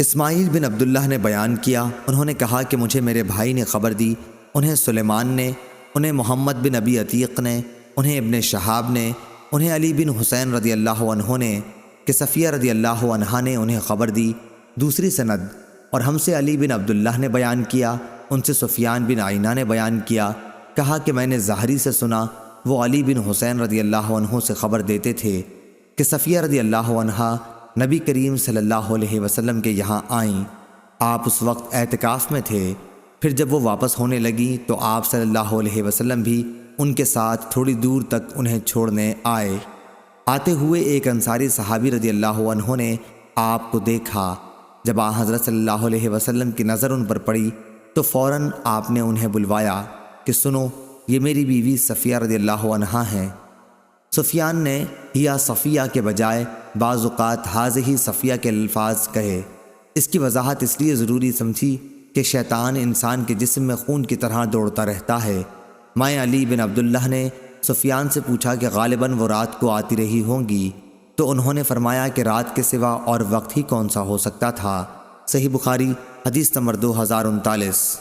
اسماعیل بن عبداللہ نے بیان کیا، انہوں نے کہا کہ مجھے میرے بھائی نے خبر دی، انہیں سلیمان نے، انہیں محمد بن ابی عتیق نے، انہیں ابن شہاب نے، انہیں علی بن حسین رضی اللہ عنہ نے کہ صفیہ رضی اللہ عنہا نے انہیں خبر دی۔ دوسری سند، اور ہم سے علی بن عبداللہ نے بیان کیا، ان سے سفیان بن عینہ نے بیان کیا، کہا کہ میں نے زہری سے سنا، وہ علی بن حسین رضی اللہ عنہ سے خبر دیتے تھے کہ صفیہ رضی اللہ عنہا نبی کریم صلی اللہ علیہ وسلم کے یہاں آئیں۔ آپ اس وقت اعتکاف میں تھے، پھر جب وہ واپس ہونے لگیں تو آپ صلی اللہ علیہ وسلم بھی ان کے ساتھ تھوڑی دور تک انہیں چھوڑنے آئے۔ آتے ہوئے ایک انصاری صحابی رضی اللہ عنہ نے آپ کو دیکھا۔ جب حضرت صلی اللہ علیہ وسلم کی نظر ان پر پڑی تو فوراً آپ نے انہیں بلوایا کہ سنو، یہ میری بیوی صفیہ رضی اللہ عنہا ہیں۔ سفیان نے یا صفیہ کے بجائے بعض اوقات حاضہ صفیہ کے الفاظ کہے۔ اس کی وضاحت اس لیے ضروری سمجھی کہ شیطان انسان کے جسم میں خون کی طرح دوڑتا رہتا ہے۔ مائیں علی بن عبداللہ نے سفیان سے پوچھا کہ غالباً وہ رات کو آتی رہی ہوں گی، تو انہوں نے فرمایا کہ رات کے سوا اور وقت ہی کون سا ہو سکتا تھا۔ صحیح بخاری حدیث نمبر 2039۔